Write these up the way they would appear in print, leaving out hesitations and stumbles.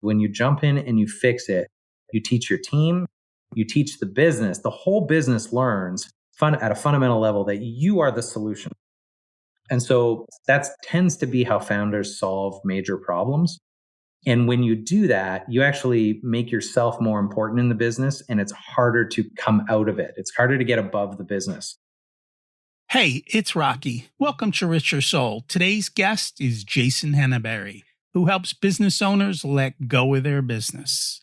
When you jump in and you fix it, you teach your team, you teach the business, the whole business learns at a fundamental level that you are the solution. And so that tends to be how founders solve major problems. And when you do that, you actually make yourself more important in the business, and it's harder to come out of it. It's harder to get above the business. Hey, it's Rocky. Welcome to Richer Soul. Today's guest is Jason Henneberry, who helps business owners let go of their business.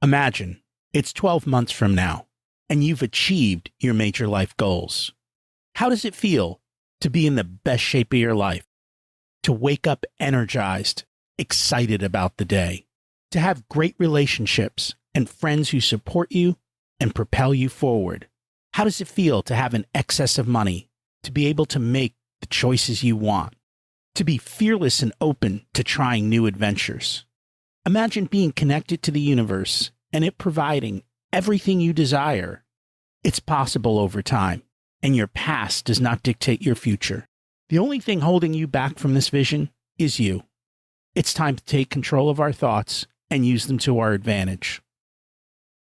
Imagine it's 12 months from now, and you've achieved your major life goals. How does it feel to be in the best shape of your life? To wake up energized, excited about the day? To have great relationships and friends who support you and propel you forward? How does it feel to have an excess of money, to be able to make the choices you want? To be fearless and open to trying new adventures? Imagine being connected to the universe and it providing everything you desire. It's possible over time, and your past does not dictate your future. The only thing holding you back from this vision is you. It's time to take control of our thoughts and use them to our advantage.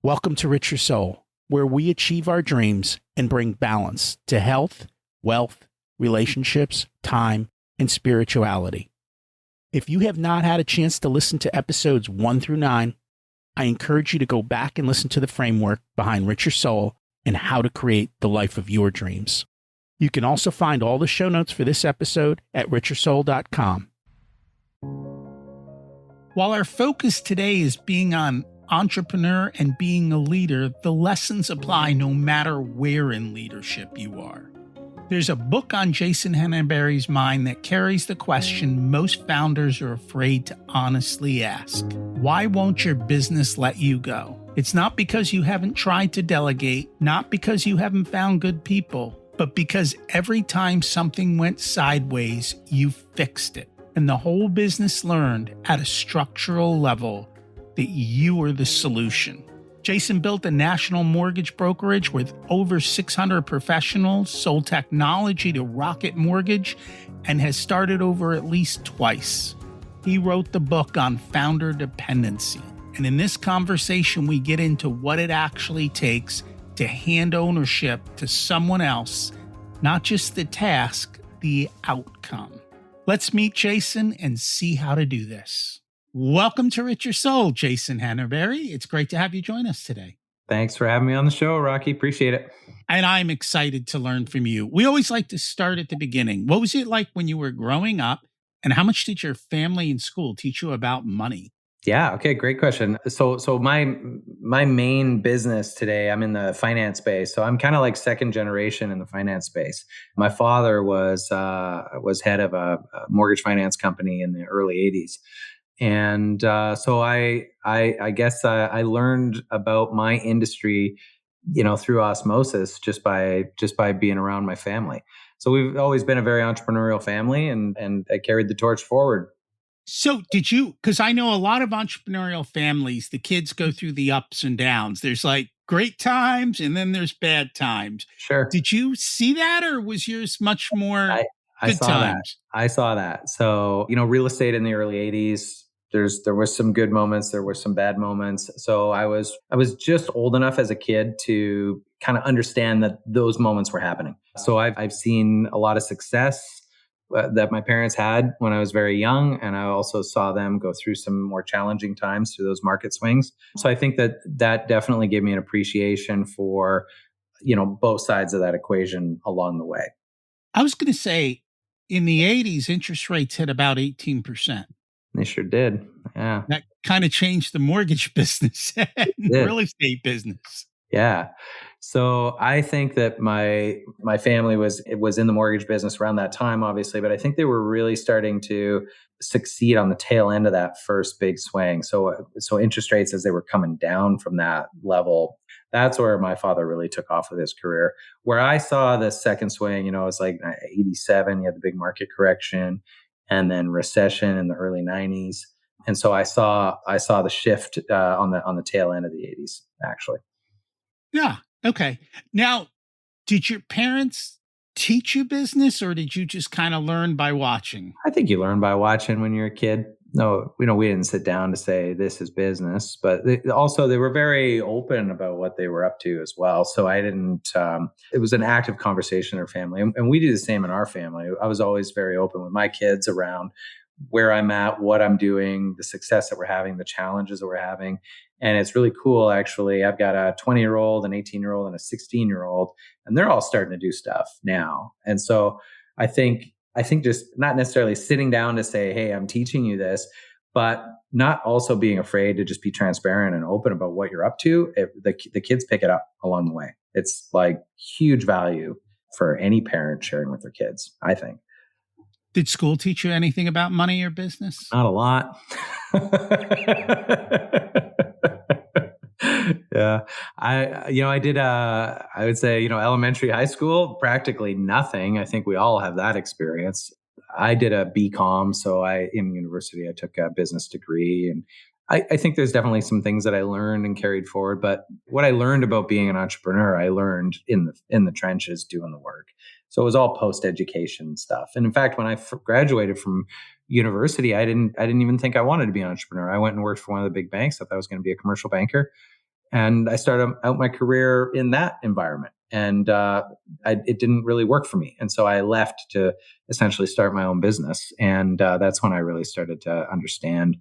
Welcome to Richer Soul, where we achieve our dreams and bring balance to health, wealth, relationships, time, and spirituality. If you have not had a chance to listen to episodes 1 through 9, I encourage you to go back and listen to the framework behind Richer Soul and how to create the life of your dreams. You can also find all the show notes for this episode at richersoul.com. While our focus today is being an entrepreneur and being a leader, the lessons apply no matter where in leadership you are. There's a book on Jason Henneberry's mind that carries the question most founders are afraid to honestly ask. Why won't your business let you go? It's not because you haven't tried to delegate, not because you haven't found good people, but because every time something went sideways, you fixed it. And the whole business learned at a structural level that you were the solution. Jason built a national mortgage brokerage with over 600 professionals, sold technology to Rocket Mortgage, and has started over at least twice. He wrote the book on founder dependency. And in this conversation, we get into what it actually takes to hand ownership to someone else, not just the task, the outcome. Let's meet Jason and see how to do this. Welcome to Richer Soul, Jason Henneberry. It's great to have you join us today. Thanks for having me on the show, Rocky. Appreciate it. And I'm excited to learn from you. We always like to start at the beginning. What was it like when you were growing up, and how much did your family and school teach you about money? Yeah. Okay. Great question. So my main business today, I'm in the finance space. So I'm kind of like second generation in the finance space. My father was head of a mortgage finance company in the early '80s. And so I guess I learned about my industry, through osmosis, just by being around my family. So we've always been a very entrepreneurial family, and I carried the torch forward. So did you, because I know a lot of entrepreneurial families, the kids go through the ups and downs. There's like great times and then there's bad times. Sure. Did you see that, or was yours much more I good saw times? that. I saw that. So, real estate in the early '80s, there was some good moments, there were some bad moments. So I was just old enough as a kid to kind of understand that those moments were happening. So I've seen a lot of success that my parents had when I was very young, and I also saw them go through some more challenging times through those market swings. So I think that definitely gave me an appreciation for, both sides of that equation along the way. I was going to say, in the 80s, interest rates hit about 18%. They sure did. Yeah. That kind of changed the mortgage business and real estate business. Yeah. So I think that my family was in the mortgage business around that time, obviously, but I think they were really starting to succeed on the tail end of that first big swing. So interest rates, as they were coming down from that level, that's where my father really took off with his career. Where I saw the second swing, it was like 87, you had the big market correction. and then recession in the early 90s. And so I saw the shift on the tail end of the 80s, actually. Yeah. Okay. Now, did your parents teach you business or did you just kind of learn by watching? I think you learn by watching when you're a kid. No, we didn't sit down to say this is business, but they were very open about what they were up to as well. So I didn't. It was an active conversation in our family, and we do the same in our family. I was always very open with my kids around where I'm at, what I'm doing, the success that we're having, the challenges that we're having. And it's really cool, actually. I've got a 20-year-old, an 18-year-old, and a 16-year-old, and they're all starting to do stuff now. And so I think just not necessarily sitting down to say, hey, I'm teaching you this, but not also being afraid to just be transparent and open about what you're up to. The kids pick it up along the way. It's like huge value for any parent sharing with their kids, I think. Did school teach you anything about money or business? Not a lot. Yeah. I did, I would say, elementary, high school, practically nothing. I think we all have that experience. I did a BCom. So in university, I took a business degree, and I think there's definitely some things that I learned and carried forward. But what I learned about being an entrepreneur, I learned in the trenches doing the work. So it was all post-education stuff. And in fact, when I graduated from university, I didn't even think I wanted to be an entrepreneur. I went and worked for one of the big banks. I thought I was going to be a commercial banker. And I started out my career in that environment, and it didn't really work for me. And so I left to essentially start my own business. And that's when I really started to understand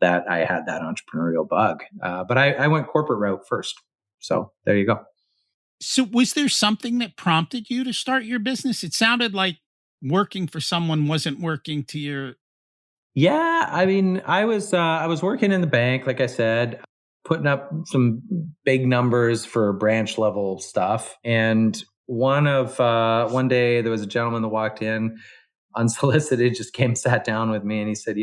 that I had that entrepreneurial bug. But I went corporate route first. So there you go. So, was there something that prompted you to start your business? It sounded like working for someone wasn't working to your. Yeah, I mean, I was working in the bank, like I said, putting up some big numbers for branch level stuff. And one day there was a gentleman that walked in unsolicited, just came, sat down with me, and he said,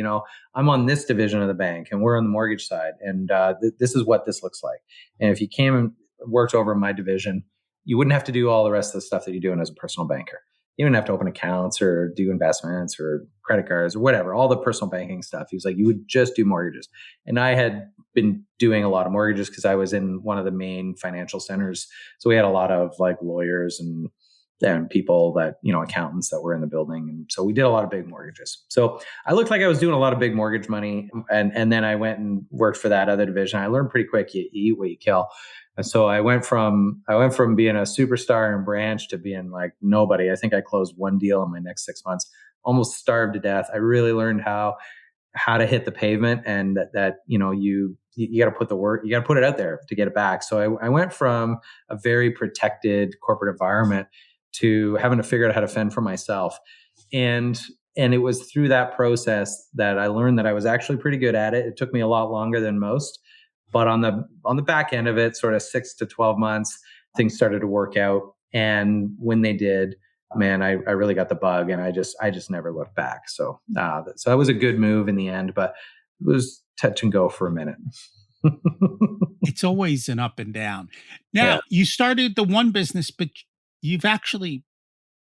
I'm on this division of the bank, and we're on the mortgage side, and this is what this looks like. And if you came and worked over in my division, you wouldn't have to do all the rest of the stuff that you're doing as a personal banker. You wouldn't have to open accounts or do investments or credit cards or whatever, all the personal banking stuff. He was like, you would just do mortgages. And I had been doing a lot of mortgages because I was in one of the main financial centers. So we had a lot of like lawyers and people that, accountants that were in the building. And so we did a lot of big mortgages. So I looked like I was doing a lot of big mortgage money. And then I went and worked for that other division. I learned pretty quick, you eat what you kill. And so I went from being a superstar in branch to being like nobody. I think I closed one deal in my next 6 months, almost starved to death. I really learned how to hit the pavement, and that you got to put the work, you got to put it out there to get it back. So I went from a very protected corporate environment to having to figure out how to fend for myself. And it was through that process that I learned that I was actually pretty good at it. It took me a lot longer than most. But on the back end of it, sort of 6 to 12 months, things started to work out. And when they did, man, I really got the bug, and I just never looked back. So that was a good move in the end, but it was touch and go for a minute. It's always an up and down. Now, Yeah. you started the one business, but you've actually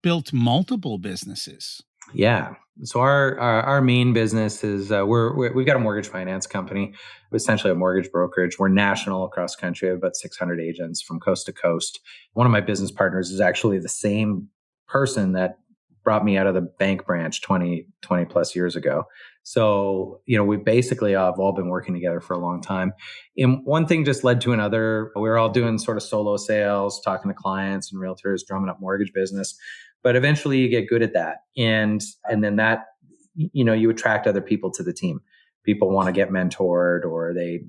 built multiple businesses. Yeah. So our main business is we've got a mortgage finance company, essentially a mortgage brokerage. We're national across the country. We have about 600 agents from coast to coast. One of my business partners is actually the same person that brought me out of the bank branch 20 plus years ago. So, we basically have all been working together for a long time. And one thing just led to another. We were all doing sort of solo sales, talking to clients and realtors, drumming up mortgage business. But eventually you get good at that. And then that, you attract other people to the team. People want to get mentored, or they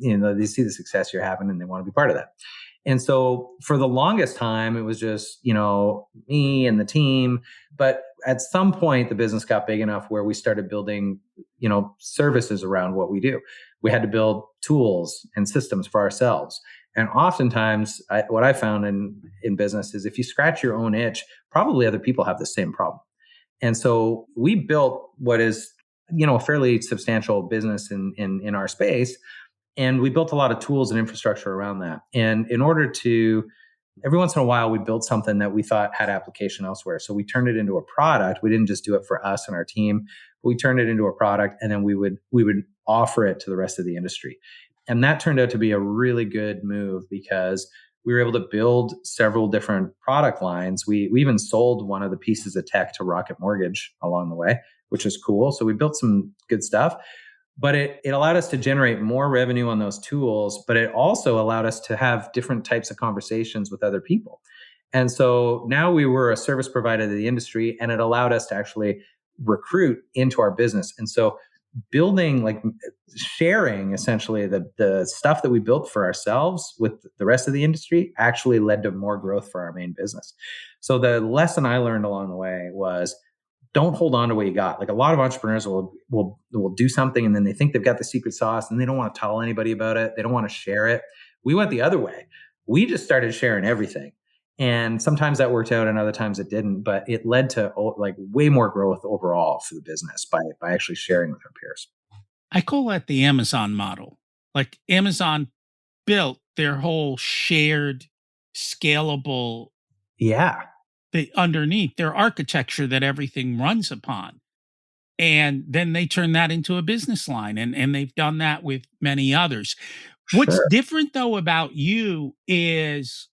see the success you're having and they want to be part of that. And so for the longest time, it was just, me and the team. But at some point, the business got big enough where we started building, services around what we do. We had to build tools and systems for ourselves. And oftentimes, what I found in business is if you scratch your own itch, probably other people have the same problem. And so we built what is, a fairly substantial business in our space. And we built a lot of tools and infrastructure around that. And in order to every once in a while we built something that we thought had application elsewhere. So we turned it into a product. We didn't just do it for us and our team. We turned it into a product, and then we would offer it to the rest of the industry. And that turned out to be a really good move because we were able to build several different product lines. We even sold one of the pieces of tech to Rocket Mortgage along the way, which is cool. So we built some good stuff, but it allowed us to generate more revenue on those tools, but it also allowed us to have different types of conversations with other people. And so now we were a service provider to the industry, and it allowed us to actually recruit into our business. And so building, like sharing essentially the stuff that we built for ourselves with the rest of the industry actually led to more growth for our main business. So the lesson I learned along the way was, don't hold on to what you got. Like a lot of entrepreneurs will do something and then they think they've got the secret sauce and they don't want to tell anybody about it. They don't want to share it. We went the other way. We just started sharing everything. And sometimes that worked out and other times it didn't, but it led to like way more growth overall for the business by actually sharing with our peers. I call that the Amazon model. Like Amazon built their whole shared, scalable, Yeah, underneath their architecture that everything runs upon. And then they turn that into a business line. And they've done that with many others. What's sure. different though about you is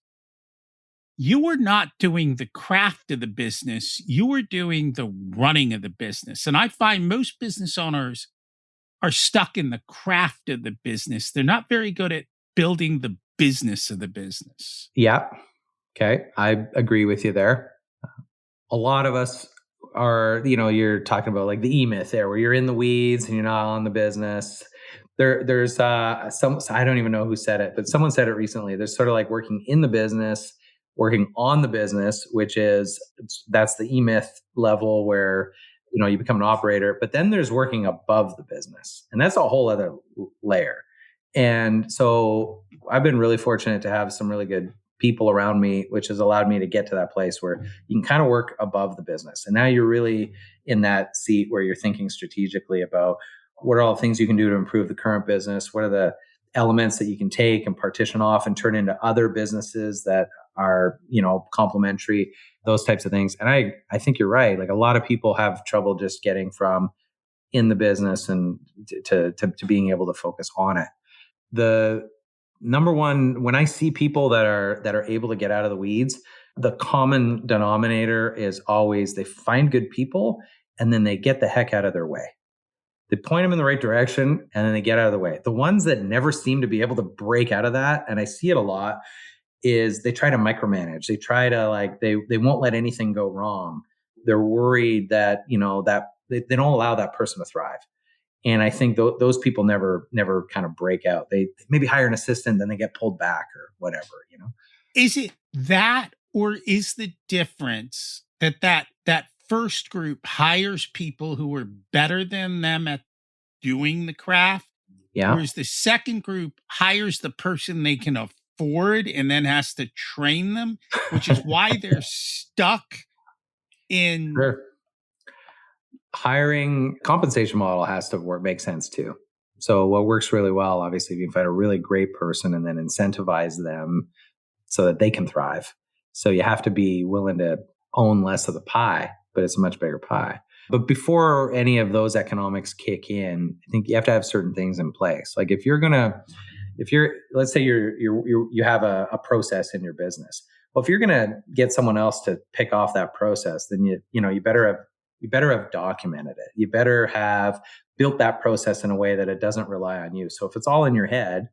you were not doing the craft of the business. You were doing the running of the business. And I find most business owners are stuck in the craft of the business. They're not very good at building the business of the business. Yeah. Okay. I agree with you there. A lot of us are, you're talking about like the E-myth there, where you're in the weeds and you're not on the business. There's some, I don't even know who said it, but someone said it recently. There's sort of like working in the business, working on the business, that's the E-myth level where, you become an operator, but then there's working above the business, and that's a whole other layer. And so I've been really fortunate to have some really good people around me, which has allowed me to get to that place where you can kind of work above the business. And now you're really in that seat where you're thinking strategically about what are all the things you can do to improve the current business? What are the elements that you can take and partition off and turn into other businesses that are, complementary, those types of things. And I think you're right. Like a lot of people have trouble just getting from in the business and to being able to focus on it. The number one, when I see people that are able to get out of the weeds, the common denominator is always they find good people and then they get the heck out of their way. They point them in the right direction and then they get out of the way. The ones that never seem to be able to break out of that, and I see it a lot, is they try to micromanage. They try to they won't let anything go wrong. They're worried that, that they don't allow that person to thrive. And I think those people never kind of break out. They maybe hire an assistant, then they get pulled back or whatever, Is it that, or is the difference that first group hires people who are better than them at doing the craft? Yeah. Whereas the second group hires the person they can afford and then has to train them, which is why they're stuck in. Sure. Hiring compensation model has to make sense too. So what works really well, obviously, if you find a really great person and then incentivize them so that they can thrive. So you have to be willing to own less of the pie, but it's a much bigger pie. But before any of those economics kick in, I think you have to have certain things in place. Like let's say you have a process in your business. Well, if you're going to get someone else to pick off that process, then you better have documented it. You better have built that process in a way that it doesn't rely on you. So if it's all in your head,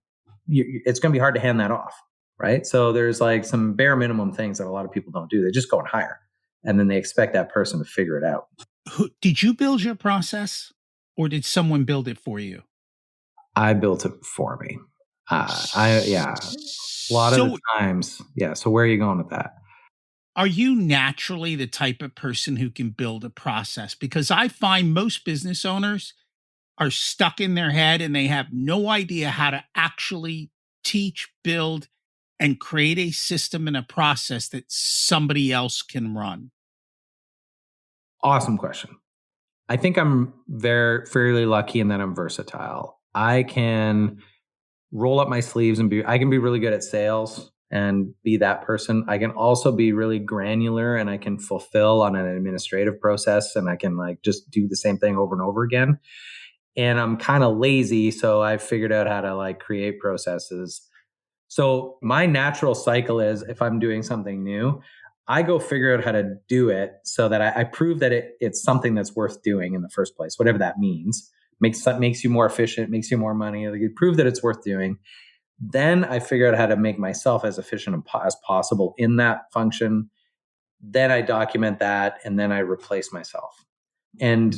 it's going to be hard to hand that off, right? So there's like some bare minimum things that a lot of people don't do. They just go and hire, and then they expect that person to figure it out. Did you build your process, or did someone build it for you? I built it for me. A lot of the times. Yeah. So where are you going with that? Are you naturally the type of person who can build a process? Because I find most business owners are stuck in their head and they have no idea how to actually teach, build, and create a system and a process that somebody else can run. Awesome question. I think I'm fairly lucky in that I'm versatile. I can roll up my sleeves and I can be really good at sales. and be that person. I can also be really granular and I can fulfill on an administrative process and I can like just do the same thing over and over again. And I'm kind of lazy, so I figured out how to like create processes. So my natural cycle is if I'm doing something new, I go figure out how to do it so that I prove that it's something that's worth doing in the first place, whatever that means. Makes you more efficient, makes you more money. Like you prove that it's worth doing. Then I figure out how to make myself as efficient as possible in that function. Then I document that and then I replace myself. And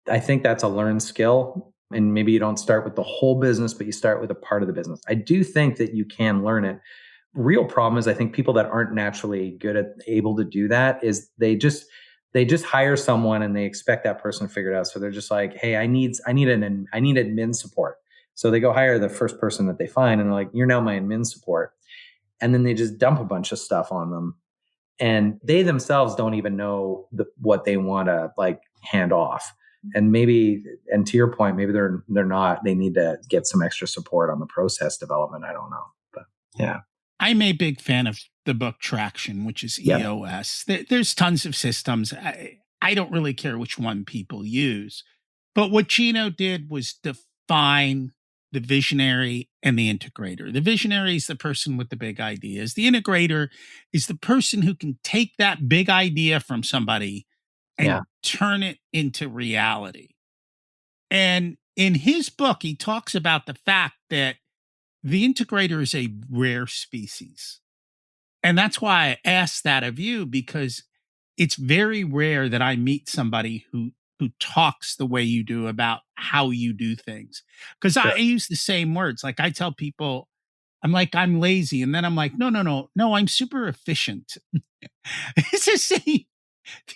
I think that's a learned skill. And maybe you don't start with the whole business, but you start with a part of the business. I do think that you can learn it. Real problem is I think people that aren't naturally good at able to do that is they just hire someone and they expect that person to figure it out. So they're just like, hey, I need admin support. So they go hire the first person that they find and they're like, you're now my admin support. And then they just dump a bunch of stuff on them. And they themselves don't even know what they want to like hand off. And to your point, maybe they're not, they need to get some extra support on the process development. I don't know, but yeah. I'm a big fan of the book Traction, which is Yeah. EOS. There's tons of systems. I don't really care which one people use. But what Gino did was define the visionary and the integrator. The visionary is the person with the big ideas. The integrator is the person who can take that big idea from somebody and turn it into reality. And in his book, he talks about the fact that the integrator is a rare species. And that's why I asked that of you, because it's very rare that I meet somebody who talks the way you do about how you do things. Because I use the same words. Like I tell people, I'm like, I'm lazy. And then I'm like, no, I'm super efficient. It's the same,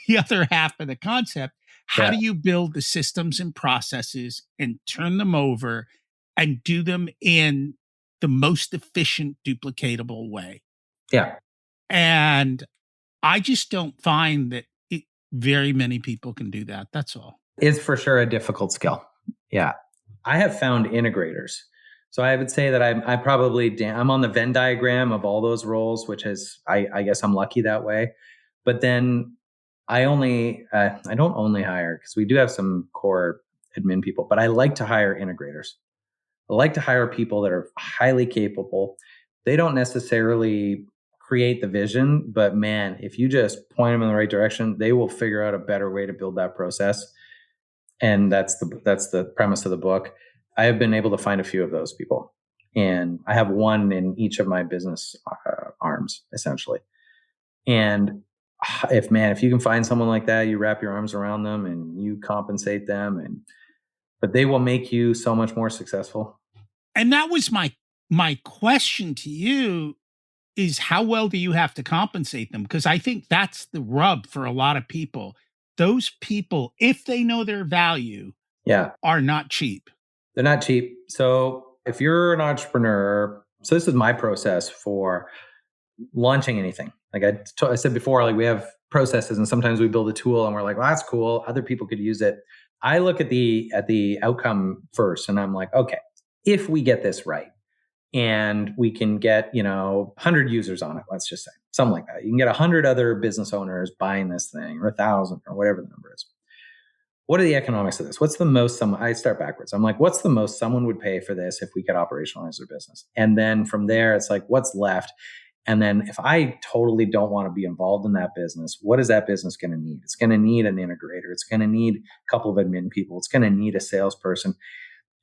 the other half of the concept. How do you build the systems and processes and turn them over and do them in the most efficient, duplicatable way? Yeah. And I just don't find that very many people can do that. That's all. It's for sure a difficult skill. Yeah. I have found integrators. So I would say that I'm on the Venn diagram of all those roles, which is, I guess I'm lucky that way. But then I don't only hire, because we do have some core admin people, but I like to hire integrators. I like to hire people that are highly capable. They don't necessarily create the vision, but man, if you just point them in the right direction, they will figure out a better way to build that process. And that's the premise of the book. I have been able to find a few of those people, and I have one in each of my business arms, essentially. And if you can find someone like that, you wrap your arms around them and you compensate them, but they will make you so much more successful. And that was my question to you, is how well do you have to compensate them? Because I think that's the rub for a lot of people. Those people, if they know their value, are not cheap. They're not cheap. So if you're an entrepreneur, so this is my process for launching anything. Like I said before, like we have processes and sometimes we build a tool and we're like, well, that's cool. Other people could use it. I look at the outcome first and I'm like, okay, if we get this right and we can get, 100 users on it, let's just say something like that. You can get 100 other business owners buying this thing, or 1,000 or whatever the number is. What are the economics of this? What's the most I start backwards. I'm like, what's the most someone would pay for this if we could operationalize their business? And then from there, it's like, what's left? And then if I totally don't want to be involved in that business, what is that business going to need? It's going to need an integrator. It's going to need a couple of admin people. It's going to need a salesperson.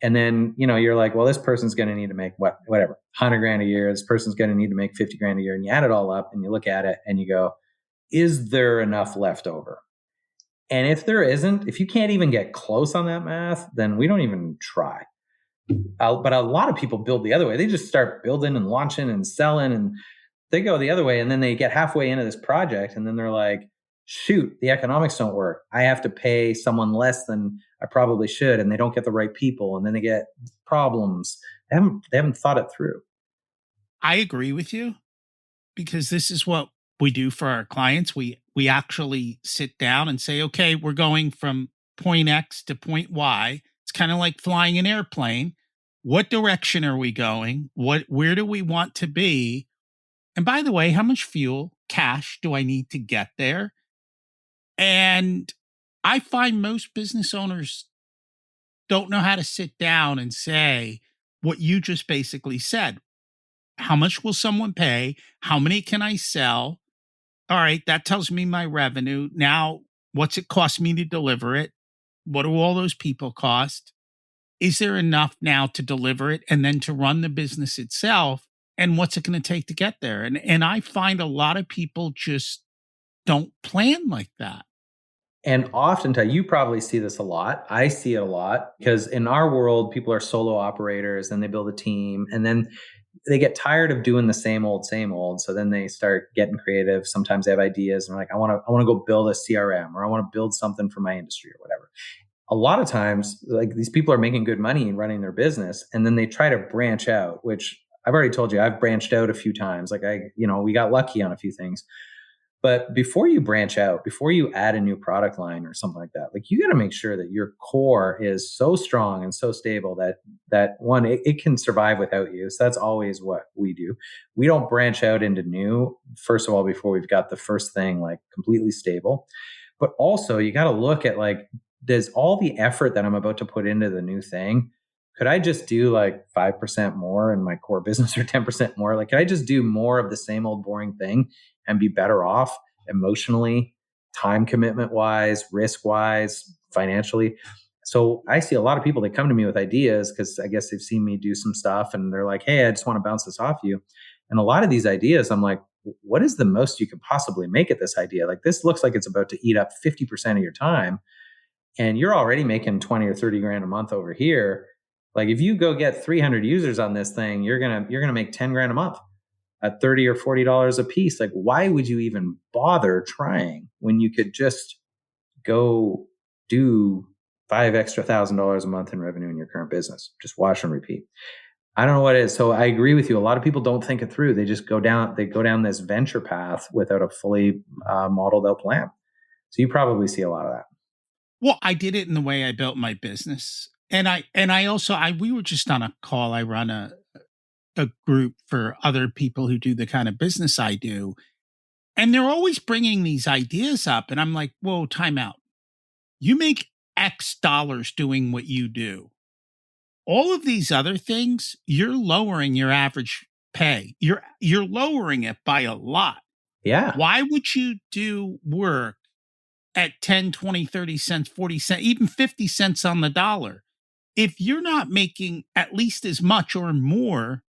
And then, you're like, well, this person's going to need to make whatever, 100 grand a year. This person's going to need to make 50 grand a year. And you add it all up and you look at it and you go, is there enough left over? And if there isn't, if you can't even get close on that math, then we don't even try. But a lot of people build the other way. They just start building and launching and selling, and they go the other way. And then they get halfway into this project and then they're like, shoot, the economics don't work. I have to pay someone less than I probably should. And they don't get the right people. And then they get problems. They haven't thought it through. I agree with you, because this is what we do for our clients. We actually sit down and say, okay, we're going from point X to point Y. It's kind of like flying an airplane. What direction are we going? Where do we want to be? And by the way, how much fuel, cash do I need to get there? And I find most business owners don't know how to sit down and say what you just basically said. How much will someone pay? How many can I sell? All right, that tells me my revenue. Now, what's it cost me to deliver it? What do all those people cost? Is there enough now to deliver it and then to run the business itself? And what's it going to take to get there? And I find a lot of people just don't plan like that. And oftentimes, you probably see this a lot. I see it a lot because in our world, people are solo operators and they build a team and then they get tired of doing the same old, same old. So then they start getting creative. Sometimes they have ideas and they're like, I want to go build a CRM or I want to build something for my industry or whatever. A lot of times, like these people are making good money and running their business and then they try to branch out, which I've already told you, I've branched out a few times. Like we got lucky on a few things. But before you branch out, before you add a new product line or something like that, like you got to make sure that your core is so strong and so stable that one, it can survive without you. So that's always what we do. We don't branch out into new, first of all, before we've got the first thing like completely stable. But also you got to look at like, does all the effort that I'm about to put into the new thing, could I just do like 5% more in my core business or 10% more? Like, could I just do more of the same old boring thing and be better off emotionally, time commitment wise, risk wise, financially? So I see a lot of people that come to me with ideas because I guess they've seen me do some stuff and they're like, hey, I just want to bounce this off you. And a lot of these ideas, I'm like, what is the most you could possibly make at this idea? Like, this looks like it's about to eat up 50% of your time. And you're already making 20 or 30 grand a month over here. Like if you go get 300 users on this thing, you're going to make 10 grand a month at 30 or $40 a piece. Like why would you even bother trying when you could just go do $5,000 a month in revenue in your current business? Just watch and repeat. I don't know what it is. So I agree with you. A lot of people don't think it through. They just go down this venture path without a fully modeled out plan. So you probably see a lot of that. Well, I did it in the way I built my business. And I also we were just on a call. I run a group for other people who do the kind of business I do. And they're always bringing these ideas up. And I'm like, whoa, time out. You make X dollars doing what you do. All of these other things, you're lowering your average pay. You're lowering it by a lot. Yeah. Why would you do work at 10, 20, 30 cents, 40 cents, even 50 cents on the dollar? If you're not making at least as much or more,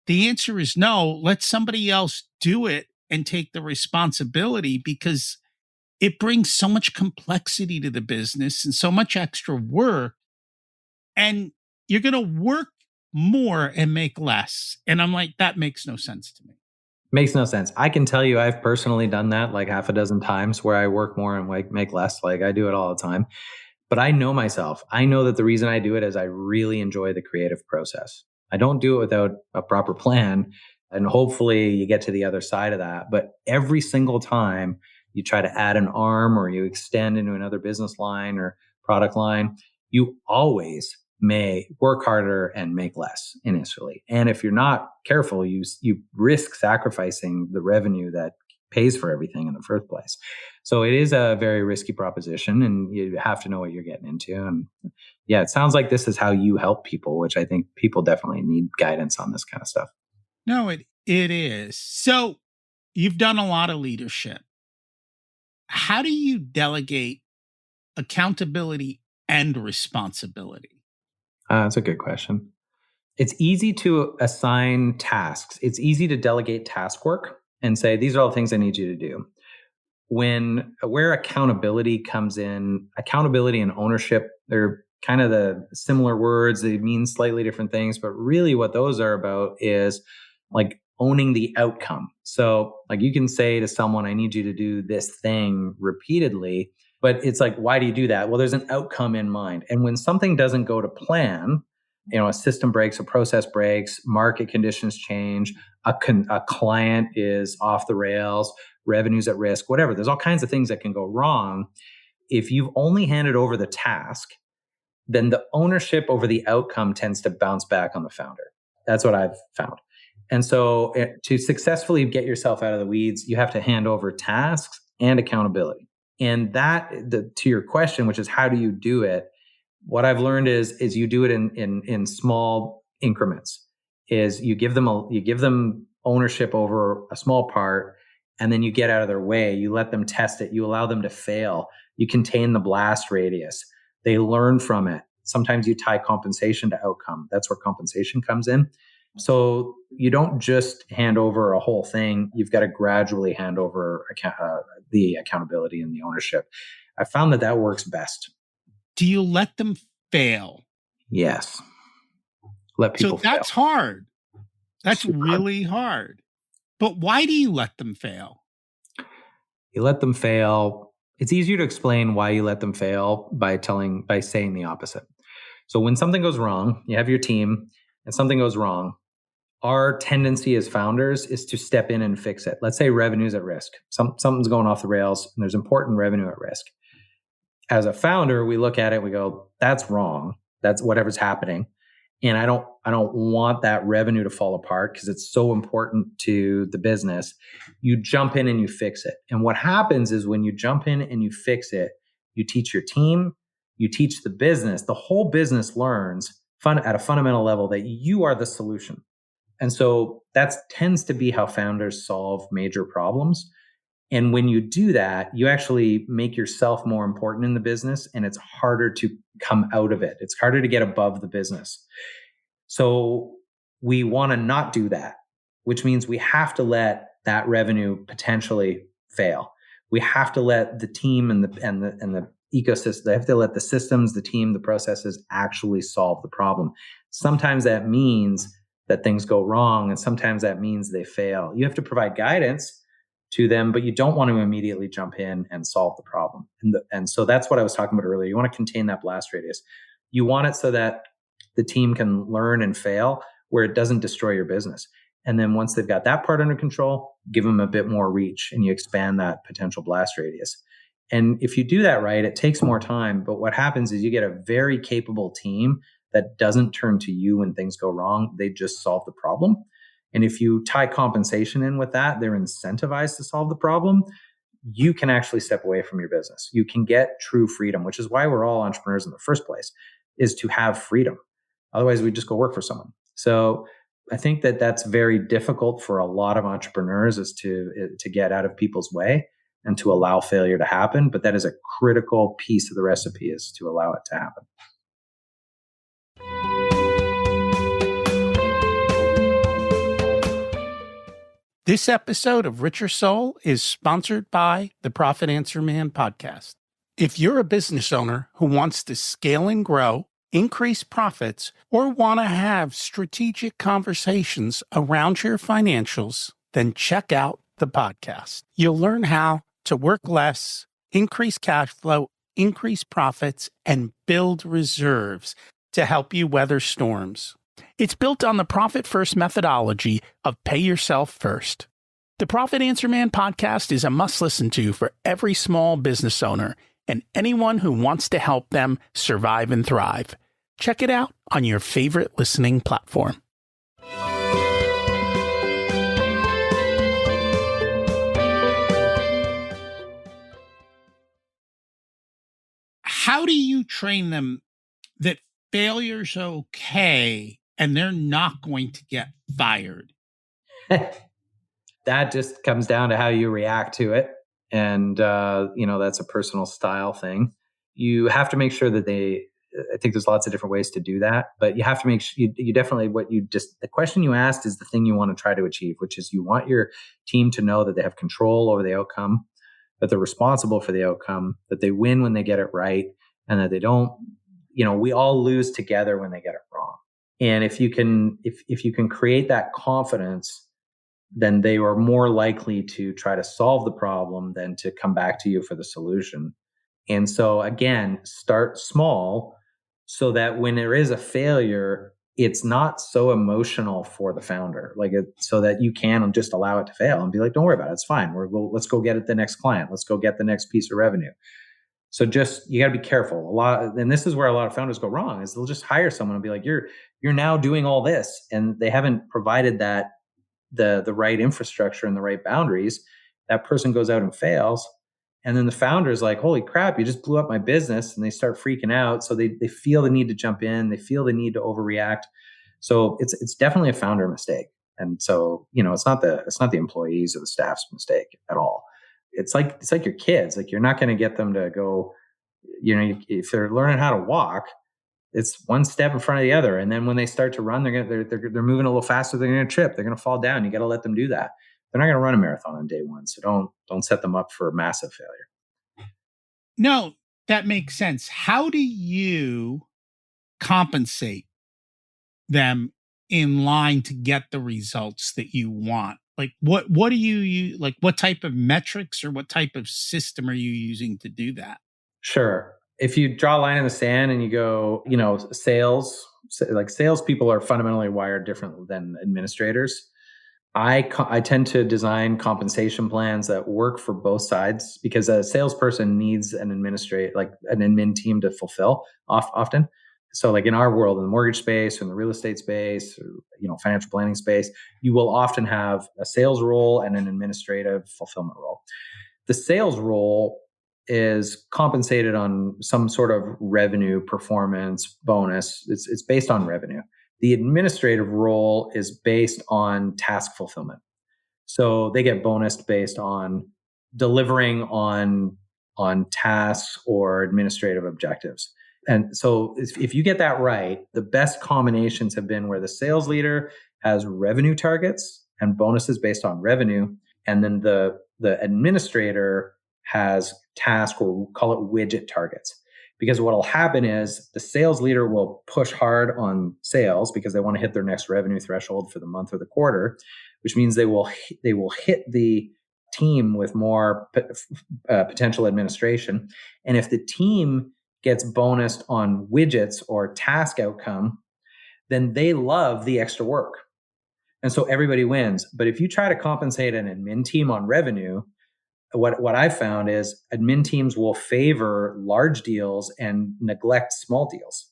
the answer is no. Let somebody else do it and take the responsibility because it brings so much complexity to the business and so much extra work. And you're going to work more and make less. And I'm like, that makes no sense to me. Makes no sense. I can tell you I've personally done that like half a dozen times where I work more and like make less. Like I do it all the time. But I know myself. I know that the reason I do it is I really enjoy the creative process. I don't do it without a proper plan. And hopefully you get to the other side of that. But every single time you try to add an arm or you extend into another business line or product line, you always may work harder and make less initially. And if you're not careful, you risk sacrificing the revenue that pays for everything in the first place. So it is a very risky proposition and you have to know what you're getting into. And yeah, it sounds like this is how you help people, which I think people definitely need guidance on this kind of stuff. No, it is. So you've done a lot of leadership. How do you delegate accountability and responsibility? That's a good question. It's easy to assign tasks. It's easy to delegate task work and say, these are all the things I need you to do. Where accountability comes in, accountability and ownership, they're kind of the similar words. They mean slightly different things, but really what those are about is like owning the outcome. So like you can say to someone, I need you to do this thing repeatedly, but it's like, why do you do that? Well, there's an outcome in mind. And when something doesn't go to plan, a system breaks, a process breaks, market conditions change, a client is off the rails, revenues at risk, whatever. There's all kinds of things that can go wrong. If you've only handed over the task, then the ownership over the outcome tends to bounce back on the founder. That's what I've found. And so to successfully get yourself out of the weeds, you have to hand over tasks and accountability. And to your question, which is how do you do it? What I've learned is you do it in small increments. Is you give them ownership over a small part, and then you get out of their way. You let them test it. You allow them to fail. You contain the blast radius. They learn from it. Sometimes you tie compensation to outcome. That's where compensation comes in. So you don't just hand over a whole thing. You've got to gradually hand over the accountability and the ownership. I found that works best. Do you let them fail? Yes. Let people fail. So that's hard. That's really hard. But why do you let them fail? You let them fail. It's easier to explain why you let them fail by saying the opposite. So when something goes wrong, you have your team and something goes wrong, our tendency as founders is to step in and fix it. Let's say revenue's at risk. Something's going off the rails and there's important revenue at risk. As a founder, we look at it, we go, that's wrong. That's whatever's happening. And I don't want that revenue to fall apart because it's so important to the business. You jump in and you fix it. And what happens is when you jump in and you fix it, you teach your team, you teach the business, the whole business learns at a fundamental level that you are the solution. And so that tends to be how founders solve major problems. And when you do that, you actually make yourself more important in the business, and it's harder to come out of it. It's harder to get above the business. So we want to not do that, which means we have to let that revenue potentially fail. We have to let the team and the ecosystem, they have to let the systems, the team, the processes actually solve the problem. Sometimes that means that things go wrong, and sometimes that means they fail. You have to provide guidance to them, but you don't want to immediately jump in and solve the problem. And so that's what I was talking about earlier. You want to contain that blast radius. You want it so that the team can learn and fail where it doesn't destroy your business. And then once they've got that part under control, give them a bit more reach and you expand that potential blast radius. And if you do that right, it takes more time. But what happens is you get a very capable team that doesn't turn to you when things go wrong. They just solve the problem. And if you tie compensation in with that, they're incentivized to solve the problem. You can actually step away from your business. You can get true freedom, which is why we're all entrepreneurs in the first place, is to have freedom. Otherwise, we just go work for someone. So I think that's very difficult for a lot of entrepreneurs, is to get out of people's way and to allow failure to happen. But that is a critical piece of the recipe, is to allow it to happen. This episode of Richer Soul is sponsored by the Profit Answer Man podcast. If you're a business owner who wants to scale and grow, increase profits, or want to have strategic conversations around your financials, then check out the podcast. You'll learn how to work less, increase cash flow, increase profits, and build reserves to help you weather storms. It's built on the Profit First methodology of pay yourself first. The Profit Answer Man podcast is a must listen to for every small business owner and anyone who wants to help them survive and thrive. Check it out on your favorite listening platform. How do you train them that failure's okay and they're not going to get fired? That just comes down to how you react to it. And, that's a personal style thing. You have to make sure that I think there's lots of different ways to do that, but you have to make sure you definitely, the question you asked is the thing you want to try to achieve, which is you want your team to know that they have control over the outcome, that they're responsible for the outcome, that they win when they get it right, and that they don't, we all lose together when they get it wrong. And if you can create that confidence, then they are more likely to try to solve the problem than to come back to you for the solution. And so again, start small so that when there is a failure, it's not so emotional for the founder, so that you can just allow it to fail and be like, don't worry about it. It's fine. Let's go get it the next client. Let's go get the next piece of revenue. So you got to be careful. And this is where a lot of founders go wrong, is they'll just hire someone and be like, you're now doing all this. And they haven't provided that the right infrastructure and the right boundaries, that person goes out and fails. And then the founder is like, holy crap, you just blew up my business. And they start freaking out. So they feel the need to jump in. They feel the need to overreact. So it's definitely a founder mistake. And so, it's not the employees or the staff's mistake at all. It's like your kids. Like, you're not going to get them to go, if they're learning how to walk, it's one step in front of the other. And then when they start to run, they're moving a little faster. They're going to trip. They're going to fall down. You got to let them do that. They're not going to run a marathon on day one. So don't set them up for massive failure. No, that makes sense. How do you compensate them in line to get the results that you want? Like what do you like, what type of metrics or what type of system are you using to do that? Sure. If you draw a line in the sand and you go, salespeople are fundamentally wired differently than administrators. I tend to design compensation plans that work for both sides, because a salesperson needs an admin team to fulfill often. So like in our world, in the mortgage space or in the real estate space, or, financial planning space, you will often have a sales role and an administrative fulfillment role. The sales role is compensated on some sort of revenue performance bonus. It's based on revenue. The administrative role is based on task fulfillment. So they get bonused based on delivering on tasks or administrative objectives. And so if you get that right, the best combinations have been where the sales leader has revenue targets and bonuses based on revenue, and then the administrator has task, or we'll call it widget targets. Because what will happen is the sales leader will push hard on sales because they want to hit their next revenue threshold for the month or the quarter, which means they will hit the team with more potential administration. And if the team gets bonused on widgets or task outcome, then they love the extra work. And so everybody wins. But if you try to compensate an admin team on revenue, what I found is admin teams will favor large deals and neglect small deals,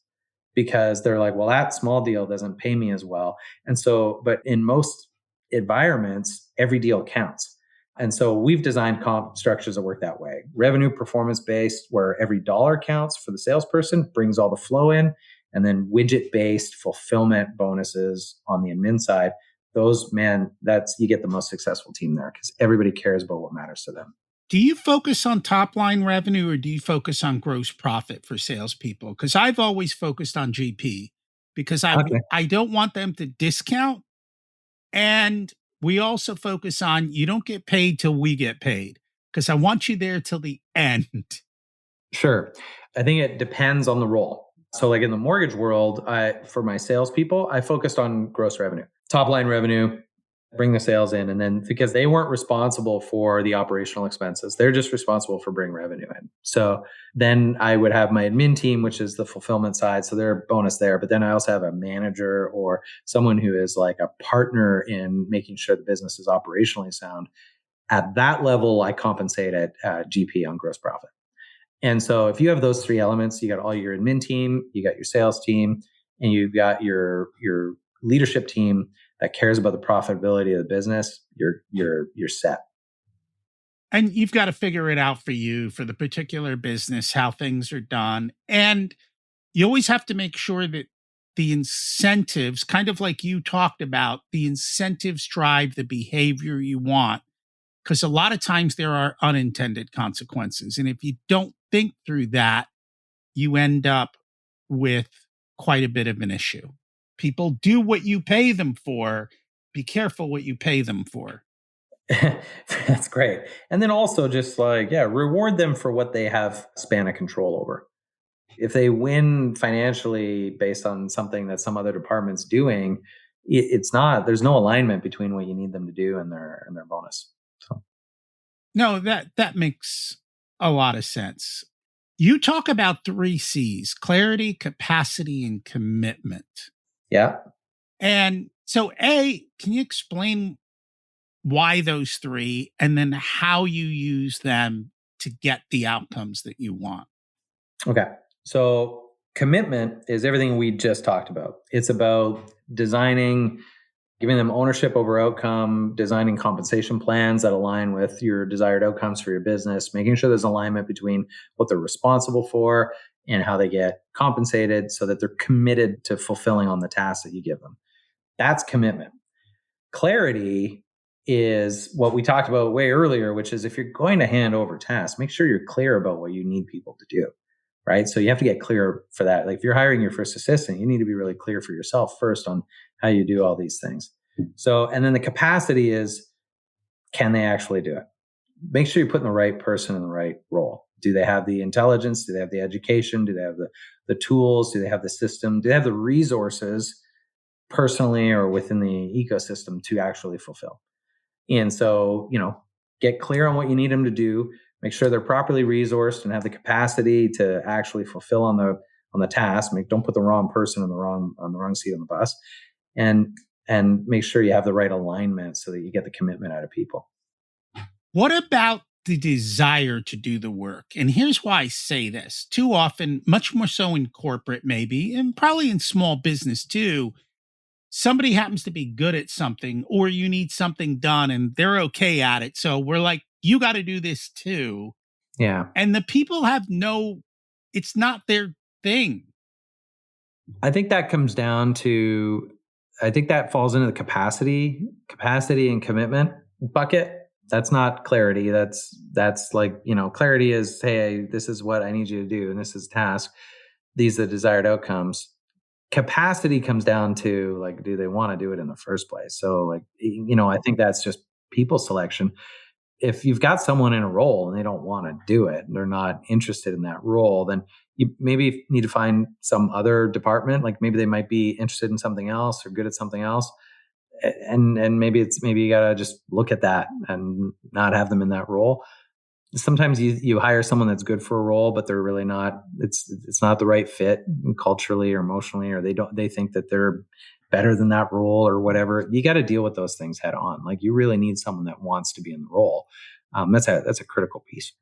because they're like, well, that small deal doesn't pay me as well. And so, but in most environments, every deal counts. And so we've designed comp structures that work that way. Revenue performance based, where every dollar counts for the salesperson, brings all the flow in, and then widget based fulfillment bonuses on the admin side. You get the most successful team there, because everybody cares about what matters to them. Do you focus on top line revenue or do you focus on gross profit for salespeople? Because I've always focused on GP, because I don't want them to discount. And we also focus on, you don't get paid till we get paid, because I want you there till the end. Sure. I think it depends on the role. So like in the mortgage world, for my salespeople, I focused on gross revenue, top line revenue, bring the sales in. And then, because they weren't responsible for the operational expenses, they're just responsible for bringing revenue in. So then I would have my admin team, which is the fulfillment side. So they're bonus there. But then I also have a manager or someone who is like a partner in making sure the business is operationally sound. At that level, I compensate at GP on gross profit. And so if you have those three elements, you got all your admin team, you got your sales team, and you've got your leadership team that cares about the profitability of the business, you're set. And you've got to figure it out for you, for the particular business, how things are done. And you always have to make sure that the incentives, kind of like you talked about, the incentives drive the behavior you want. Because a lot of times there are unintended consequences. And if you don't think through that, you end up with quite a bit of an issue. People do what you pay them for. Be careful what you pay them for. That's great. And then also just reward them for what they have span of control over. If they win financially based on something that some other department's doing, there's no alignment between what you need them to do and their bonus. So. No, that makes a lot of sense. You talk about 3 C's: clarity, capacity, and commitment. Yeah. And so, can you explain why those 3, and then how you use them to get the outcomes that you want? Okay. So commitment is everything we just talked about. It's about designing giving them ownership over outcome, designing compensation plans that align with your desired outcomes for your business, making sure there's alignment between what they're responsible for and how they get compensated so that they're committed to fulfilling on the tasks that you give them. That's commitment. Clarity is what we talked about way earlier, which is if you're going to hand over tasks, make sure you're clear about what you need people to do, right? So you have to get clear for that. Like if you're hiring your first assistant, you need to be really clear for yourself first on how you do all these things. So, and then the capacity is, can they actually do it? Make sure you're putting the right person in the right role. Do they have the intelligence? Do they have the education? Do they have the tools? Do they have the system? Do they have the resources personally or within the ecosystem to actually fulfill? And so, get clear on what you need them to do. Make sure they're properly resourced and have the capacity to actually fulfill on the task. Don't put the wrong person on the wrong seat on the bus, and make sure you have the right alignment so that you get the commitment out of people. What about the desire to do the work? And here's why I say this. Too often, much more so in corporate, maybe, and probably in small business too, somebody happens to be good at something or you need something done and they're okay at it. So we're like, you got to do this too. Yeah. And the people it's not their thing. I think that comes down to, I think that falls into the capacity and commitment bucket. That's not clarity. That's like, clarity is, hey, this is what I need you to do. And this is task. These are the desired outcomes. Capacity comes down to like, do they want to do it in the first place? So like, I think that's just people selection. If you've got someone in a role and they don't want to do it, they're not interested in that role, then you maybe need to find some other department. Like maybe they might be interested in something else or good at something else. And maybe you got to just look at that and not have them in that role. Sometimes you hire someone that's good for a role, but they're really not, it's not the right fit culturally or emotionally, or they think that they're better than that role or whatever. You got to deal with those things head on. Like you really need someone that wants to be in the role. That's a critical piece.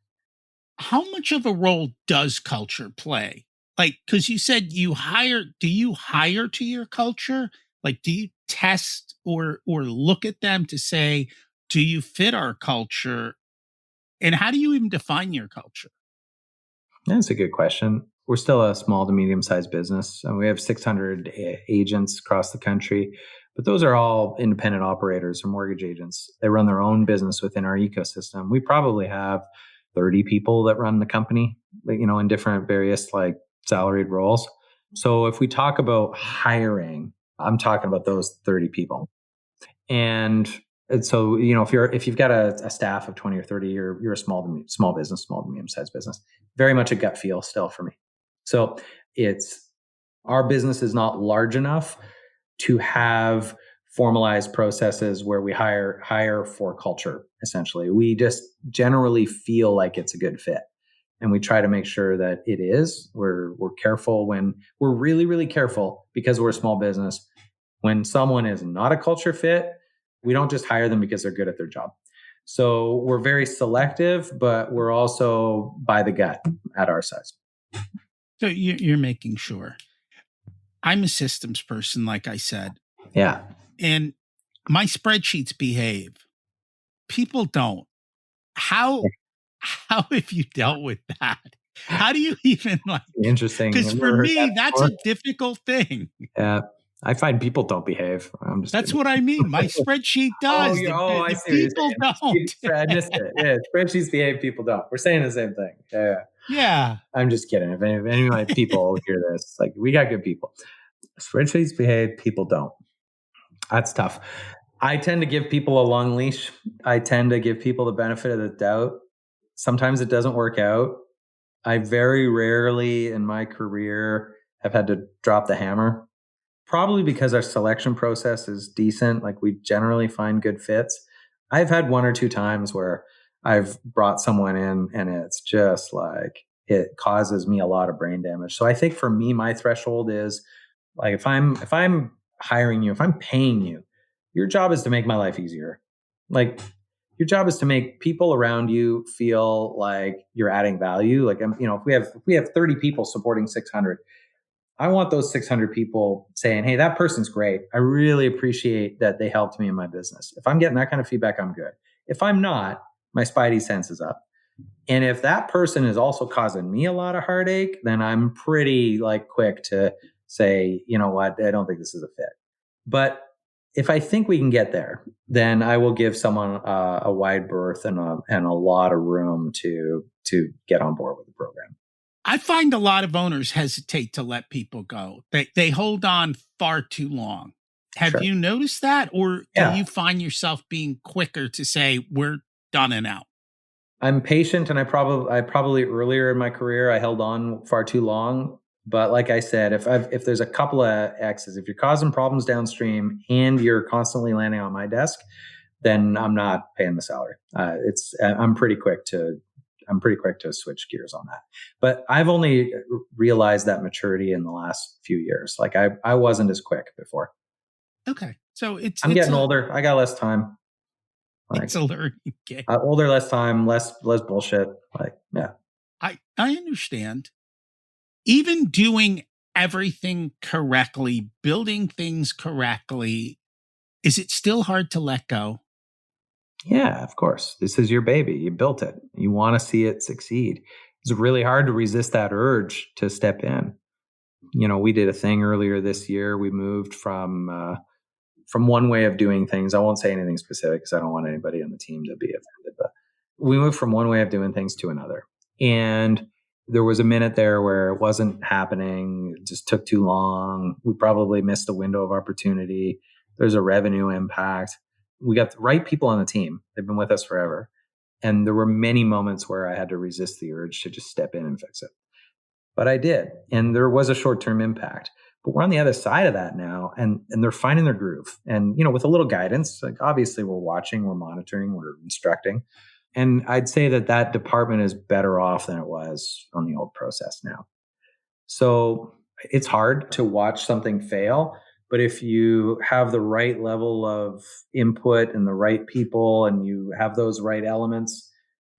How much of a role does culture play? Like, because you said do you hire to your culture? Like, do you test or look at them to say, do you fit our culture? And how do you even define your culture? That's a good question. We're still a small to medium-sized business. We have 600 agents across the country, but those are all independent operators or mortgage agents. They run their own business within our ecosystem. We probably have 30 people that run the company, in different various like salaried roles. So if we talk about hiring, I'm talking about those 30 people. And so, if you've got a staff of 20 or 30, you're a small to medium sized business. Very much a gut feel still for me. So our business is not large enough to have formalized processes where we hire for culture. Essentially, we just generally feel like it's a good fit, and we try to make sure that it is. We're careful when we're really, really careful because we're a small business. When someone is not a culture fit, we don't just hire them because they're good at their job. So we're very selective, but we're also by the gut at our size. So you're making sure. I'm a systems person, like I said. Yeah. And my spreadsheets behave. People don't. How have you dealt with that? How do you even Interesting. Because for me, that's a difficult thing. Yeah. I find people don't behave. That's what I mean. My spreadsheet does. I see people don't. I missed it. Yeah, spreadsheets behave, people don't. We're saying the same thing. Yeah. I'm just kidding. If any of my people hear this, like we got good people. Spreadsheets behave, people don't. That's tough. I tend to give people a long leash. I tend to give people the benefit of the doubt. Sometimes it doesn't work out. I very rarely in my career have had to drop the hammer. Probably because our selection process is decent. Like we generally find good fits. I've had one or two times where I've brought someone in and it's just like, it causes me a lot of brain damage. So I think for me, my threshold is like, if I'm hiring you, if I'm paying you, your job is to make my life easier. Like your job is to make people around you feel like you're adding value. Like, if we have 30 people supporting 600, I want those 600 people saying, hey, that person's great. I really appreciate that they helped me in my business. If I'm getting that kind of feedback, I'm good. If I'm not, my spidey sense is up. And if that person is also causing me a lot of heartache, then I'm pretty like quick to say, you know what, I don't think this is a fit. But if I think we can get there, then I will give someone a wide berth and a lot of room to get on board with the program. I find a lot of owners hesitate to let people go. They hold on far too long. Have Sure. you noticed that? Or do Yeah. you find yourself being quicker to say, we're done and out? I'm patient, and I probably earlier in my career I held on far too long. But like I said, if there's a couple of X's, if you're causing problems downstream and you're constantly landing on my desk, then I'm not paying the salary. I'm pretty quick to switch gears on that. But I've only realized that maturity in the last few years. Like I wasn't as quick before. Okay. So I'm getting older. I got less time. Like, it's a learning game. older, less time, less bullshit. Like, yeah. I understand. Even doing everything correctly, building things correctly, is it still hard to let go? Yeah, of course. This is your baby. You built it. You want to see it succeed. It's really hard to resist that urge to step in. You know, we did a thing earlier this year. We moved from one way of doing things. I won't say anything specific because I don't want anybody on the team to be offended, but we moved from one way of doing things to another. And there was a minute there where it wasn't happening. It just took too long. We probably missed a window of opportunity. There's a revenue impact. We got the right people on the team. They've been with us forever. And there were many moments where I had to resist the urge to just step in and fix it. But I did. And there was a short-term impact. But we're on the other side of that now, and they're finding their groove. And, you know, with a little guidance, like obviously we're watching, we're monitoring, we're instructing. And I'd say that department is better off than it was on the old process now. So it's hard to watch something fail, but if you have the right level of input and the right people and you have those right elements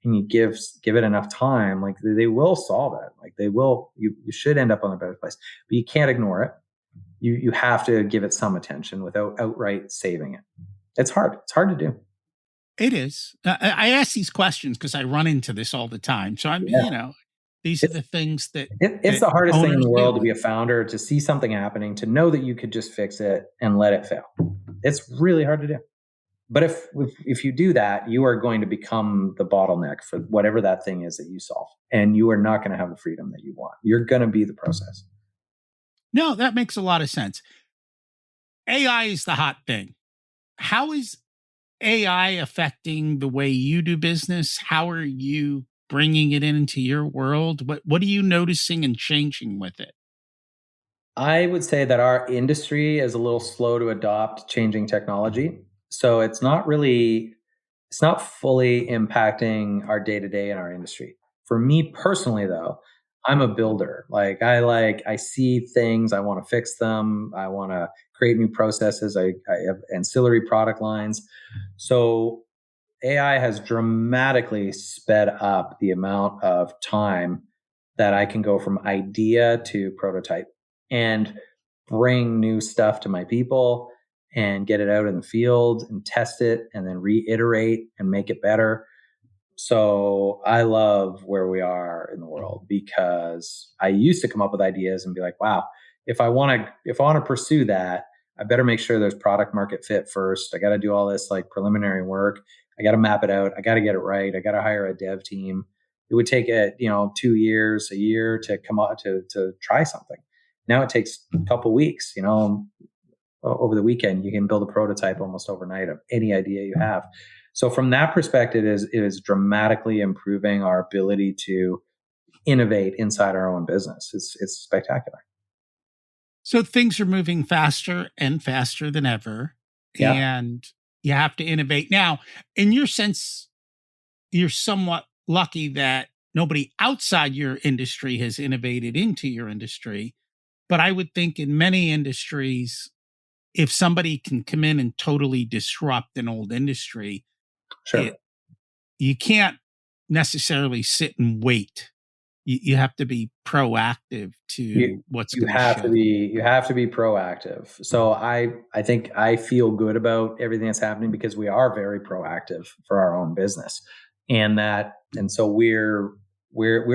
and you give it enough time, like they will solve it. Like they will, you should end up on a better place, but you can't ignore it. You have to give it some attention without outright saving it. It's hard. It's hard to do. It is. I ask these questions because I run into this all the time. So Yeah. these are the things that It's the hardest thing in owners the deal world to be a founder, to see something happening, to know that you could just fix it and let it fail. It's really hard to do. But if you do that, you are going to become the bottleneck for whatever that thing is that you solve. And you are not going to have the freedom that you want. You're going to be the process. No, that makes a lot of sense. AI is the hot thing. How is AI affecting the way you do business? How are you bringing it into your world? What are you noticing and changing with it? I would say that our industry is a little slow to adopt changing technology. So it's not fully impacting our day to day in our industry. For me personally, though, I'm a builder. I see things, I want to fix them, I want to create new processes. I have ancillary product lines. So AI has dramatically sped up the amount of time that I can go from idea to prototype and bring new stuff to my people and get it out in the field and test it and then reiterate and make it better. So I love where we are in the world, because I used to come up with ideas and be like, wow, if I want to pursue that, I better make sure there's product market fit first. I got to do all this like preliminary work. I got to map it out. I got to get it right. I got to hire a dev team. It would take 2 years, a year to come out to try something. Now it takes a couple weeks, over the weekend, you can build a prototype almost overnight of any idea you have. So from that perspective, it is dramatically improving our ability to innovate inside our own business. It's spectacular. So things are moving faster and faster than ever, Yeah, and you have to innovate. Now, in your sense, you're somewhat lucky that nobody outside your industry has innovated into your industry. But I would think in many industries, if somebody can come in and totally disrupt an old industry, sure. it you can't necessarily sit and wait You have to be proactive You to what's you going to have to shift. be proactive. So I think I feel good about everything that's happening because we are very proactive for our own business, and so we're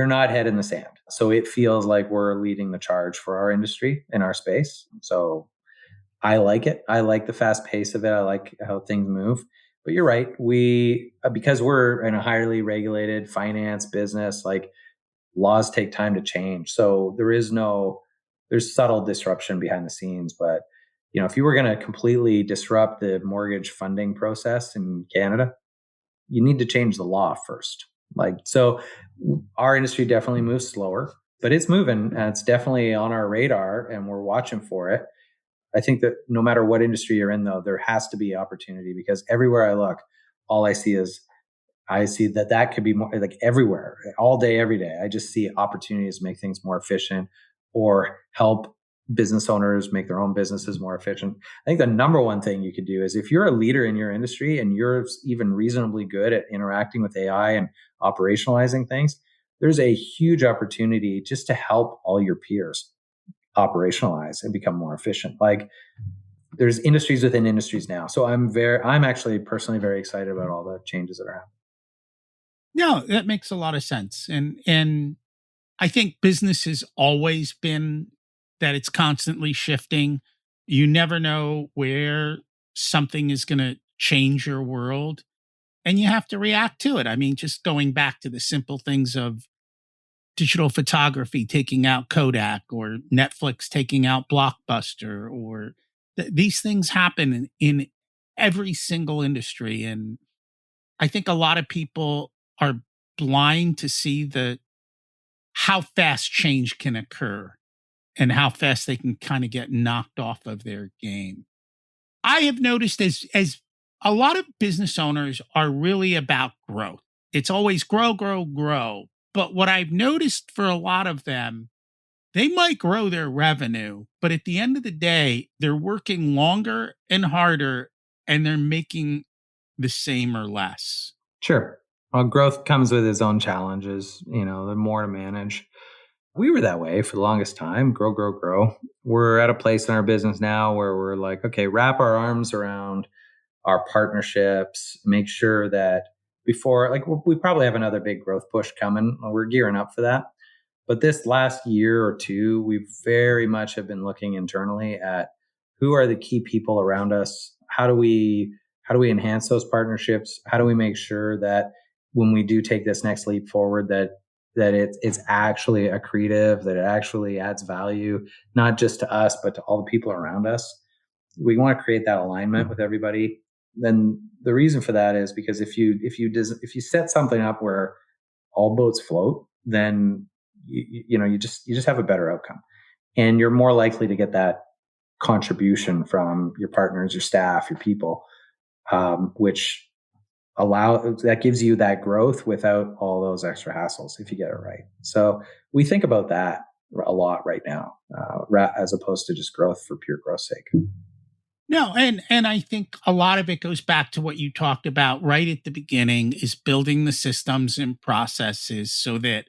not head in the sand. So it feels like we're leading the charge for our industry in our space. So I like it. I like the fast pace of it. I like how things move. But you're right. We because we're in a highly regulated finance business, like laws take time to change. So there's subtle disruption behind the scenes. But if you were going to completely disrupt the mortgage funding process in Canada, you need to change the law first. Like, so our industry definitely moves slower, but it's moving and it's definitely on our radar and we're watching for it. I think that no matter what industry you're in, though, there has to be opportunity because everywhere I look, all I see that could be more like everywhere, all day, every day. I just see opportunities to make things more efficient or help business owners make their own businesses more efficient. I think the number one thing you could do is if you're a leader in your industry and you're even reasonably good at interacting with AI and operationalizing things, there's a huge opportunity just to help all your peers operationalize and become more efficient. Like there's industries within industries now. So I'm actually personally very excited about all the changes that are happening. No, that makes a lot of sense. And I think business has always been that it's constantly shifting. You never know where something is going to change your world and you have to react to it. I mean, just going back to the simple things of digital photography taking out Kodak or Netflix taking out Blockbuster or these things happen in every single industry. And I think a lot of people are blind to see how fast change can occur and how fast they can kind of get knocked off of their game. I have noticed as a lot of business owners are really about growth. It's always grow, grow, grow. But what I've noticed for a lot of them, they might grow their revenue, but at the end of the day, they're working longer and harder and they're making the same or less. Sure. Well, growth comes with its own challenges. There are more to manage. We were that way for the longest time. Grow, grow, grow. We're at a place in our business now where we're like, okay, wrap our arms around our partnerships, make sure that before, like, we probably have another big growth push coming. We're gearing up for that. But this last year or two, we very much have been looking internally at who are the key people around us. How do we enhance those partnerships? How do we make sure that when we do take this next leap forward, that it's actually accretive, that it actually adds value, not just to us, but to all the people around us. We want to create that alignment with everybody. Then the reason for that is because if you set something up where all boats float, then you just have a better outcome, and you're more likely to get that contribution from your partners, your staff, your people, which that gives you that growth without all those extra hassles if you get it right. So we think about that a lot right now, as opposed to just growth for pure growth's sake. No, and I think a lot of it goes back to what you talked about right at the beginning is building the systems and processes so that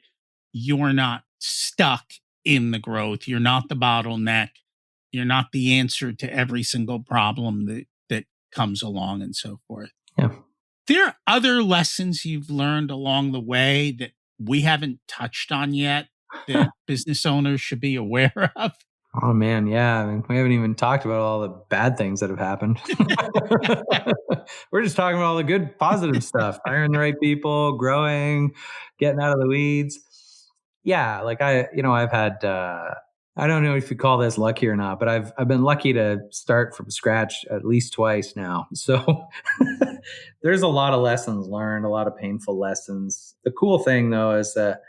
you're not stuck in the growth. You're not the bottleneck. You're not the answer to every single problem that comes along and so forth. Yeah. There are other lessons you've learned along the way that we haven't touched on yet that business owners should be aware of? Oh man, yeah. I mean, we haven't even talked about all the bad things that have happened. We're just talking about all the good, positive stuff: hiring the right people, growing, getting out of the weeds. Yeah, like I've had. I don't know if you call this lucky or not, but I've been lucky to start from scratch at least twice now. So there's a lot of lessons learned, a lot of painful lessons. The cool thing though is that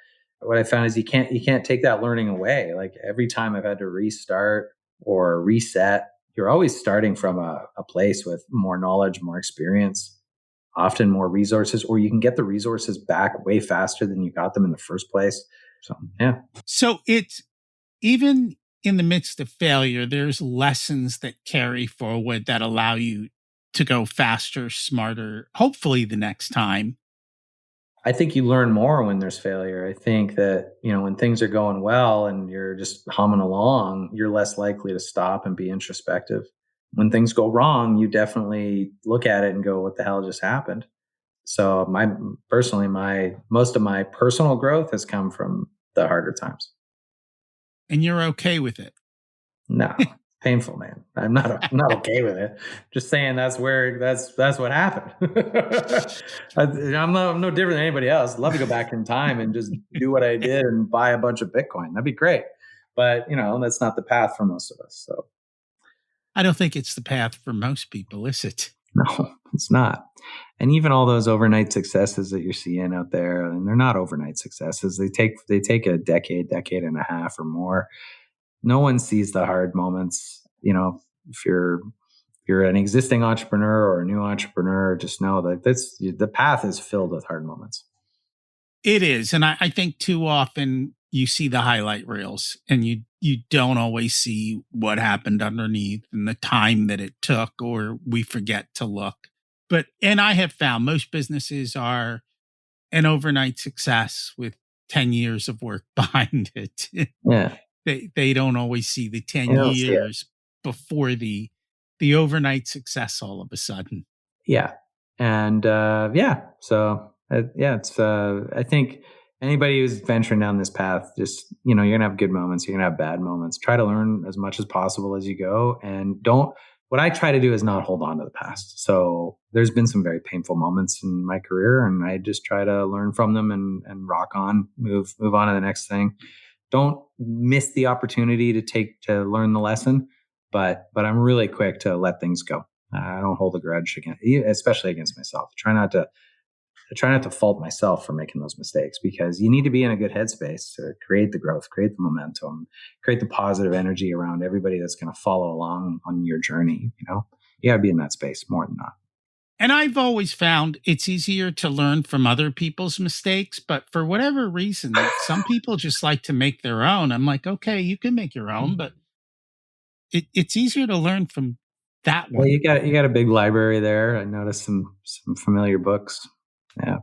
what I found is you can't take that learning away. Like every time I've had to restart or reset, you're always starting from a place with more knowledge, more experience, often more resources, or you can get the resources back way faster than you got them in the first place. So yeah. So it's even in the midst of failure, there's lessons that carry forward that allow you to go faster, smarter, hopefully the next time. I think you learn more when there's failure. I think that, when things are going well and you're just humming along, you're less likely to stop and be introspective. When things go wrong, you definitely look at it and go, what the hell just happened? So my most of my personal growth has come from the harder times. And you're okay with it. No, painful, man. I'm not okay with it. Just saying that's what happened. I'm no different than anybody else. I'd love to go back in time and just do what I did and buy a bunch of Bitcoin. That'd be great. But that's not the path for most of us. So I don't think it's the path for most people, is it? no, it's not. And even all those overnight successes that you're seeing out there, and they're not overnight successes. They take a decade and a half or more. No one sees the hard moments. If you're an existing entrepreneur or a new entrepreneur, just know that the path is filled with hard moments. It is. And I think too often you see the highlight reels and you don't always see what happened underneath and the time that it took, or we forget to look. And I have found most businesses are an overnight success with 10 years of work behind it. Yeah. They don't always see the 10 You don't see it. years before the overnight success all of a sudden. Yeah. And it's I think anybody who's venturing down this path, just you're gonna have good moments, you're gonna have bad moments. Try to learn as much as possible as you go, and don't what I try to do is not hold on to the past. So there's been some very painful moments in my career, and I just try to learn from them and rock on, move on to the next thing. Don't miss the opportunity to learn the lesson, but I'm really quick to let things go. I don't hold a grudge especially against myself. I try not to fault myself for making those mistakes, because you need to be in a good headspace to create the growth, create the momentum, create the positive energy around everybody that's going to follow along on your journey. You got to be in that space more than not. And I've always found it's easier to learn from other people's mistakes, but for whatever reason, some people just like to make their own. I'm like, okay, you can make your own, but it's easier to learn from that one. Well, you got a big library there. I noticed some familiar books. Yeah.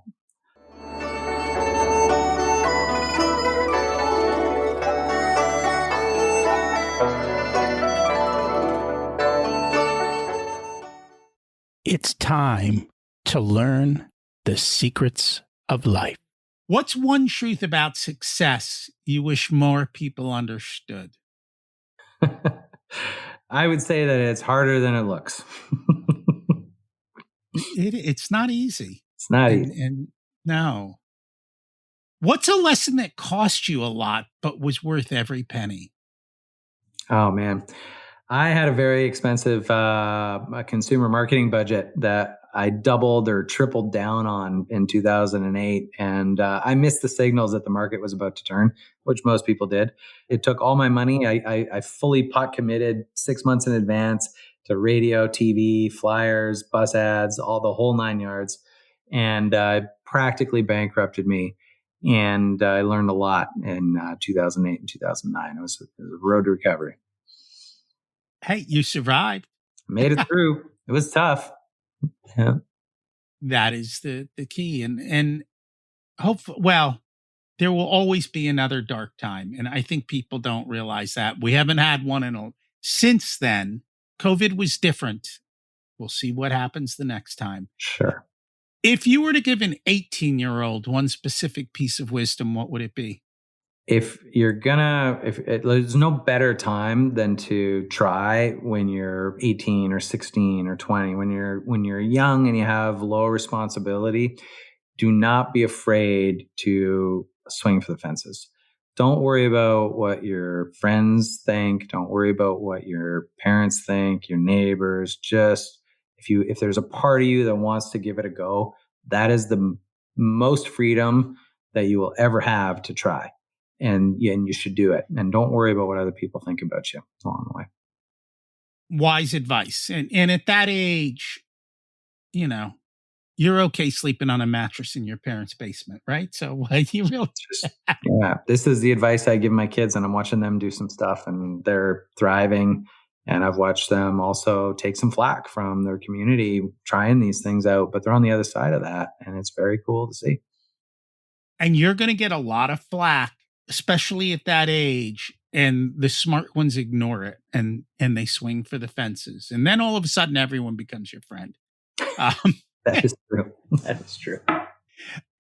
It's time to learn the secrets of life. What's one truth about success you wish more people understood? I would say that it's harder than it looks. It's not easy. It's not easy. And no. What's a lesson that cost you a lot but was worth every penny? Oh man, I had a very expensive consumer marketing budget that I doubled or tripled down on in 2008. And I missed the signals that the market was about to turn, which most people did. It took all my money. I fully pot committed 6 months in advance to radio, TV, flyers, bus ads, all the whole 9 yards. And practically bankrupted me. And I learned a lot in 2008 and 2009. It was a road to recovery. Hey, you survived. Made it through. It was tough. Yeah. That is the key. And hopefully, well, there will always be another dark time. And I think people don't realize that. We haven't had one since then. COVID was different. We'll see what happens the next time. Sure. If you were to give an 18-year-old one specific piece of wisdom, what would it be? There's no better time than to try when you're 18 or 16 or 20, when you're young and you have low responsibility. Do not be afraid to swing for the fences. Don't worry about what your friends think. Don't worry about what your parents think, your neighbors. Just if there's a part of you that wants to give it a go, that is the most freedom that you will ever have to try. And you should do it. And don't worry about what other people think about you along the way. Wise advice. And at that age, you're okay sleeping on a mattress in your parents' basement, right? So why do you really? Yeah, this is the advice I give my kids, and I'm watching them do some stuff, and they're thriving. And I've watched them also take some flack from their community trying these things out, but they're on the other side of that, and it's very cool to see. And you're going to get a lot of flack, especially at that age. And the smart ones ignore it and they swing for the fences. And then all of a sudden, everyone becomes your friend. That is true. That is true.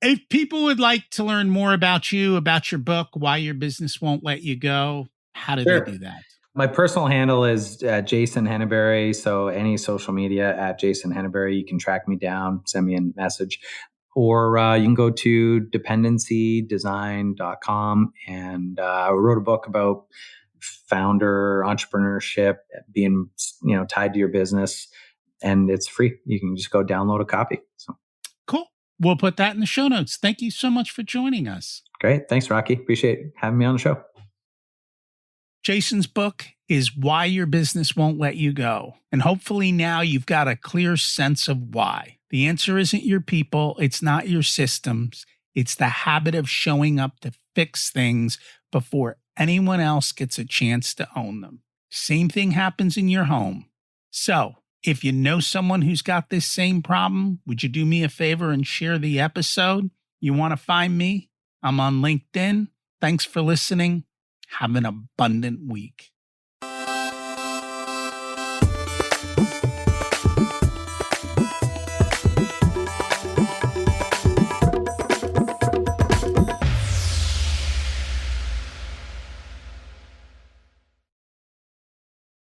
If people would like to learn more about you, about your book, Why Your Business Won't Let You Go, how do Sure. they do that? My personal handle is Jason Henneberry. So any social media at Jason Henneberry, you can track me down, send me a message. Or you can go to dependencydesign.com. And I wrote a book about founder entrepreneurship, being tied to your business. And it's free. You can just go download a copy. So Cool. We'll put that in the show notes. Thank you so much for joining us. great. Thanks, Rocky. Appreciate having me on the show. Jason's book is Why Your Business Won't Let You Go. And hopefully now you've got a clear sense of why. The answer isn't your people. It's not your systems. It's the habit of showing up to fix things before anyone else gets a chance to own them. Same thing happens in your home. So if you know someone who's got this same problem, would you do me a favor and share the episode? You want to find me? I'm on LinkedIn. Thanks for listening. Have an abundant week.